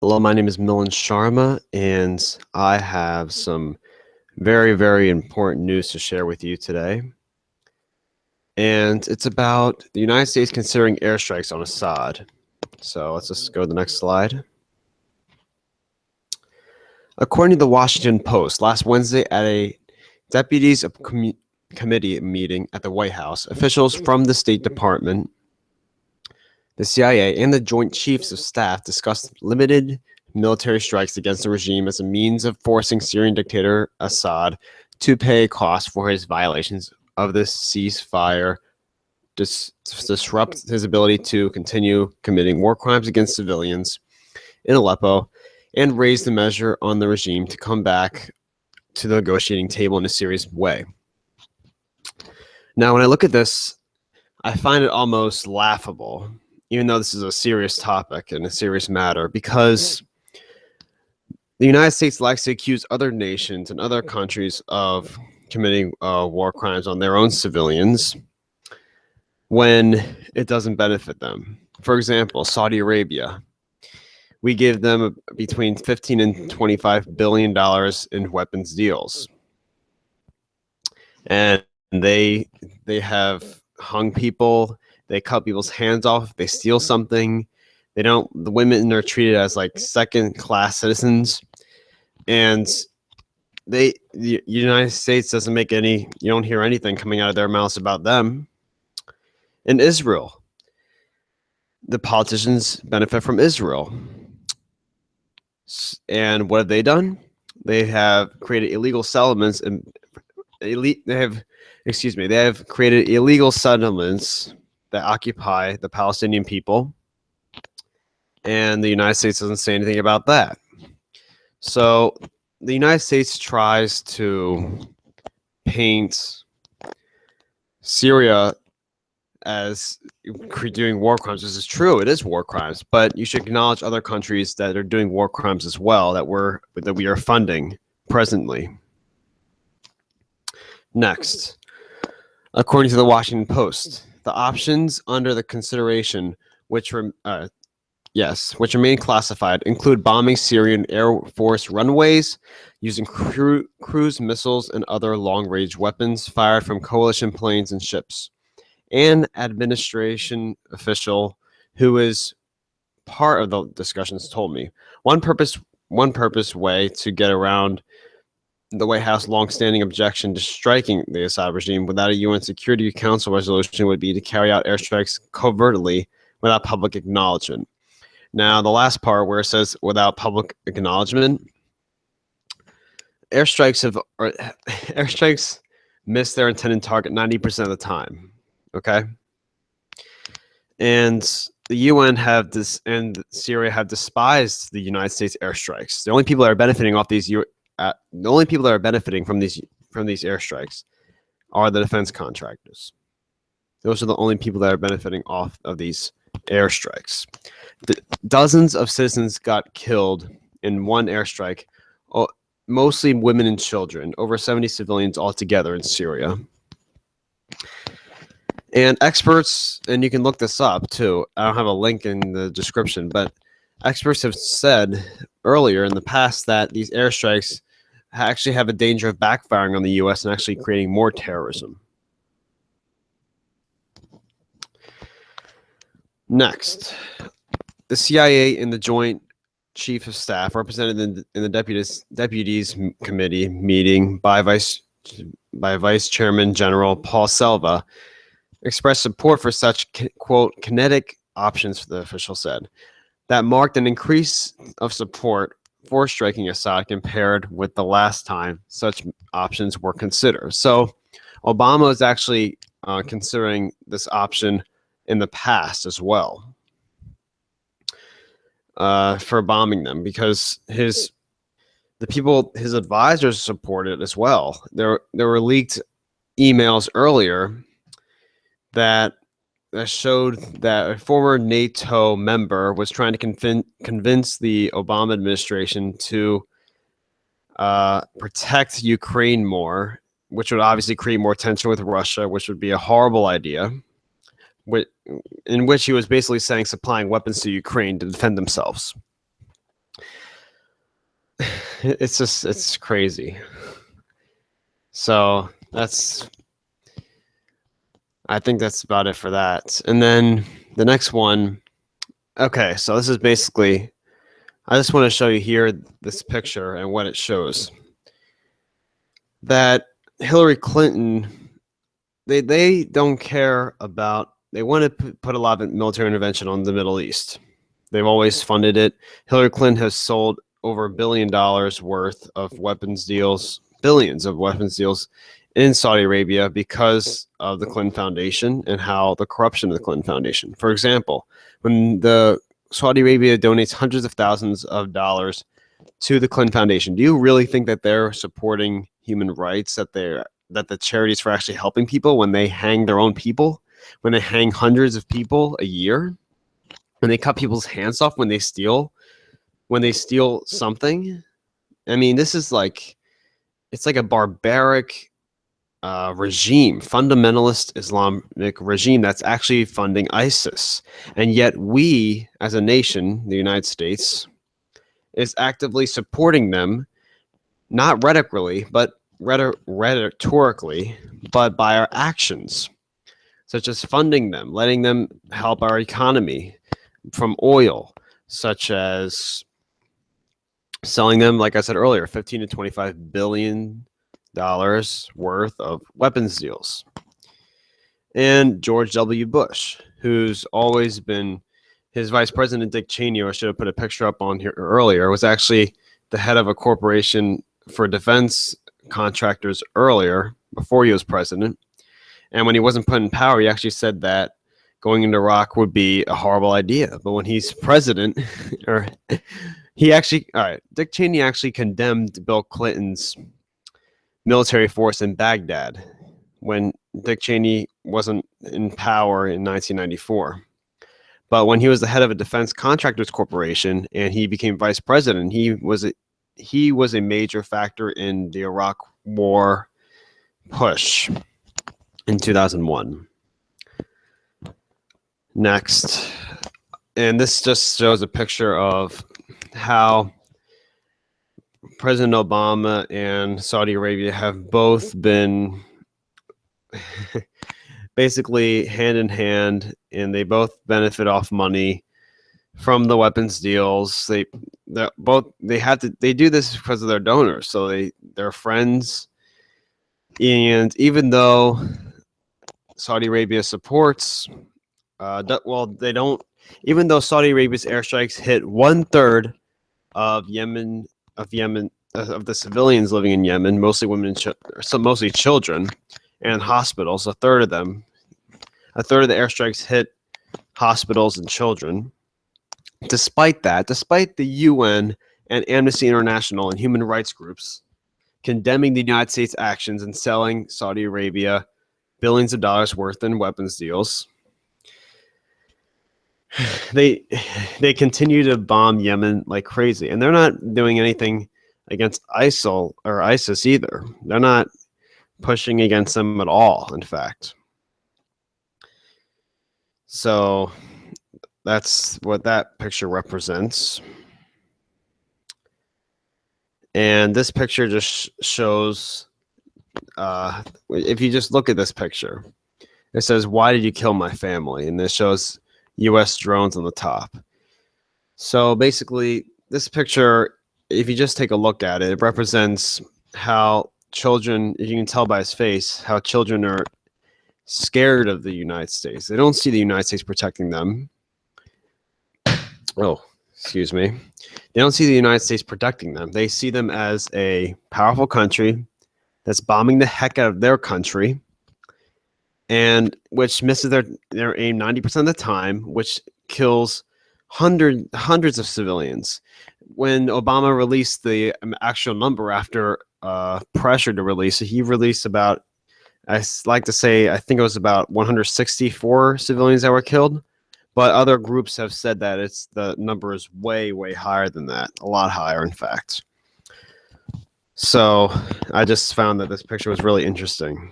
Hello, my name is Milan Sharma, and I have some very, very important news to share with you today. And it's about the United States considering airstrikes on Assad. So let's just go to the next slide. According to the Washington Post, last Wednesday at a deputies committee meeting at the White House, officials from the State Department, the CIA, and the Joint Chiefs of Staff discussed limited military strikes against the regime as a means of forcing Syrian dictator Assad to pay a cost for his violations of the ceasefire, disrupt his ability to continue committing war crimes against civilians in Aleppo, and raise the measure on the regime to come back to the negotiating table in a serious way. Now, when I look at this, I find it almost laughable, even though this is a serious topic and a serious matter, because the United States likes to accuse other nations and other countries of committing war crimes on their own civilians when it doesn't benefit them. For example, Saudi Arabia. We give them between $15 and $25 billion in weapons deals. And they have hung people, they cut people's hands off, they steal something. The women are treated as like second-class citizens. And the United States doesn't make you don't hear anything coming out of their mouths about them. In Israel, the politicians benefit from Israel. And what have they done? They have created illegal settlements and they have created illegal settlements that occupy the Palestinian people. And the United States doesn't say anything about that. So the United States tries to paint Syria as doing war crimes. This is true; it is war crimes. But you should acknowledge other countries that are doing war crimes as well that we are funding presently. Next, according to the Washington Post, the options under the consideration, which remain classified, include bombing Syrian Air Force runways, using cruise missiles and other long-range weapons fired from coalition planes and ships. An administration official who is part of the discussions told me one purpose way to get around the White House long-standing objection to striking the Assad regime without a UN Security Council resolution would be to carry out airstrikes covertly without public acknowledgement. Now, the last part where it says without public acknowledgement, airstrikes miss their intended target 90% of the time. Okay, and the UN and Syria have despised the United States airstrikes. The only people that are benefiting from these airstrikes are the defense contractors. Those are the only people that are benefiting off of these airstrikes. Dozens of citizens got killed in one airstrike, mostly women and children, over 70 civilians altogether in Syria. And experts, and you can look this up too, I don't have a link in the description, but experts have said earlier in the past that these airstrikes actually have a danger of backfiring on the U.S. and actually creating more terrorism. Next, the CIA and the Joint Chief of Staff, represented in the Deputies Committee meeting by Vice Chairman General Paul Selva, expressed support for such, quote, kinetic options, the official said, that marked an increase of support for striking Assad compared with the last time such options were considered. So Obama is actually considering this option in the past as well for bombing them, because his advisors support it as well. There were leaked emails earlier that showed that a former NATO member was trying to convince the Obama administration to protect Ukraine more, which would obviously create more tension with Russia, which would be a horrible idea, in which he was basically saying supplying weapons to Ukraine to defend themselves. it's crazy. So I think that's about it for that. And then the next one. Okay, so this is basically, I just want to show you here this picture and what it shows. That Hillary Clinton, they don't care about, they want to put a lot of military intervention on the Middle East. They've always funded it. Hillary Clinton has sold over $1 billion worth of weapons deals, billions of weapons deals in Saudi Arabia because of the Clinton Foundation and how the corruption of the Clinton Foundation. For example, when the Saudi Arabia donates hundreds of thousands of dollars to the Clinton Foundation, do you really think that they're supporting human rights, that the charities for actually helping people when they hang their own people, when they hang hundreds of people a year, when they cut people's hands off when they steal something? I mean, this is like, it's like a barbaric regime, fundamentalist Islamic regime that's actually funding ISIS. And yet we, as a nation, the United States, is actively supporting them, not rhetorically, but rhetorically, but by our actions, such as funding them, letting them help our economy from oil, such as selling them, like I said earlier, $15 to $25 billion worth of weapons deals. And George W. Bush, who's always been, his vice president, Dick Cheney, I should have put a picture up on here earlier, was actually the head of a corporation for defense contractors earlier, before he was president. And when he wasn't put in power, he actually said that going into Iraq would be a horrible idea. But when he's president, or Dick Cheney actually condemned Bill Clinton's military force in Baghdad when Dick Cheney wasn't in power in 1994. But when he was the head of a defense contractors corporation and he became vice president, he was a major factor in the Iraq war push in 2001. Next, and this just shows a picture of how President Obama and Saudi Arabia have both been basically hand in hand, and they both benefit off money from the weapons deals. They do this because of their donors, so they're friends. And even though Saudi Arabia supports, they don't. Even though Saudi Arabia's airstrikes hit 1/3 of the civilians living in Yemen, mostly women and mostly children, and hospitals. A third of the airstrikes hit hospitals and children. Despite the UN and Amnesty International and human rights groups condemning the United States' actions in selling Saudi Arabia billions of dollars worth in weapons deals, they continue to bomb Yemen like crazy, and they're not doing anything against ISIL or ISIS either. They're not pushing against them at all, in fact. So that's what that picture represents. And this picture just shows, if you just look at this picture, it says, "Why did you kill my family?" And this shows US drones on the top. So basically, this picture, if you just take a look at it, it represents how children, you can tell by his face, how children are scared of the United States. They don't see the United States protecting them. Oh, excuse me. They don't see the United States protecting them. They see them as a powerful country that's bombing the heck out of their country, and which misses their aim 90% of the time, which kills hundreds of civilians. When Obama released the actual number after pressure to release it, he released about, I like to say, I think it was about 164 civilians that were killed. But other groups have said that the number is way, way higher than that, a lot higher, in fact. So I just found that this picture was really interesting.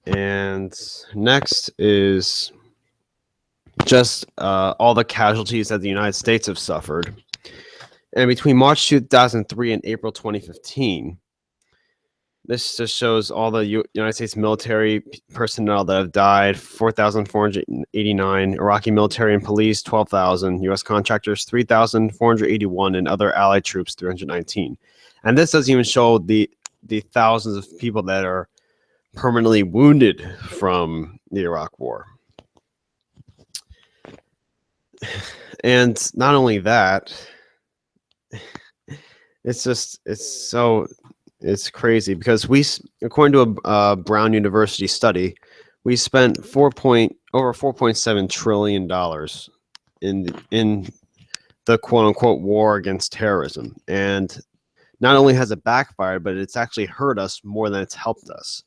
And next is just all the casualties that the United States have suffered. And between March 2003 and April 2015, this just shows all the United States military personnel that have died: 4,489, Iraqi military and police 12,000, U.S. contractors 3,481, and other allied troops 319. And this doesn't even show the thousands of people that are permanently wounded from the Iraq War. And not only that, it's crazy because according to a Brown University study, we spent over $4.7 trillion in the quote unquote war against terrorism. And not only has it backfired, but it's actually hurt us more than it's helped us.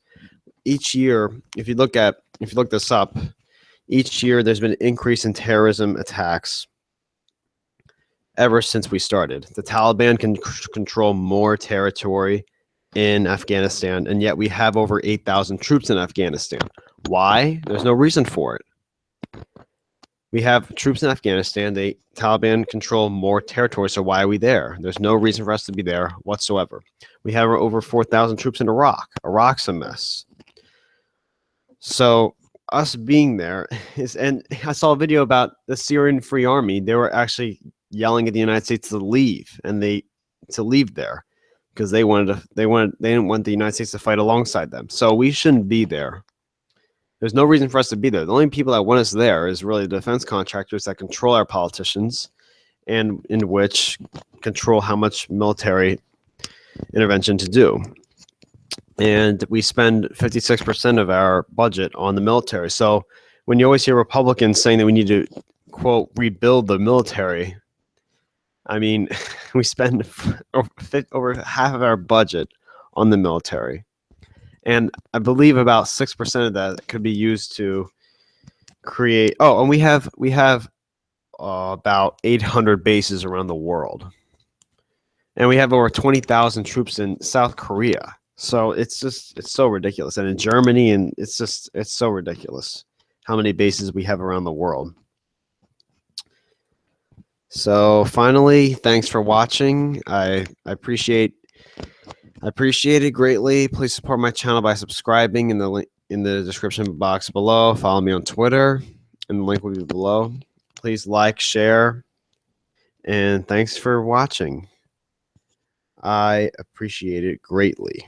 Each year, if you look this up, each year there's been an increase in terrorism attacks ever since we started. The Taliban can control more territory in Afghanistan, and yet we have over 8,000 troops in Afghanistan. Why? There's no reason for it. We have troops in Afghanistan. The Taliban control more territory, so why are we there? There's no reason for us to be there whatsoever. We have over 4,000 troops in Iraq. Iraq's a mess. So us being there is, and I saw a video about the Syrian Free Army. They were actually yelling at the United States to leave, and to leave there because they didn't want the United States to fight alongside them. So we shouldn't be there. There's no reason for us to be there. The only people that want us there is really the defense contractors that control our politicians, and in which control how much military intervention to do. And we spend 56% of our budget on the military. So when you always hear Republicans saying that we need to, quote, rebuild the military, I mean, we spend over half of our budget on the military. And I believe about 6% of that could be used to create. Oh, and we have about 800 bases around the world, and we have over 20,000 troops in South Korea. So it's so ridiculous. And in Germany, and it's so ridiculous how many bases we have around the world. So finally, thanks for watching. I appreciate it greatly. Please support my channel by subscribing in the link in the description box below. Follow me on Twitter, and the link will be below. Please like, share, and thanks for watching. I appreciate it greatly.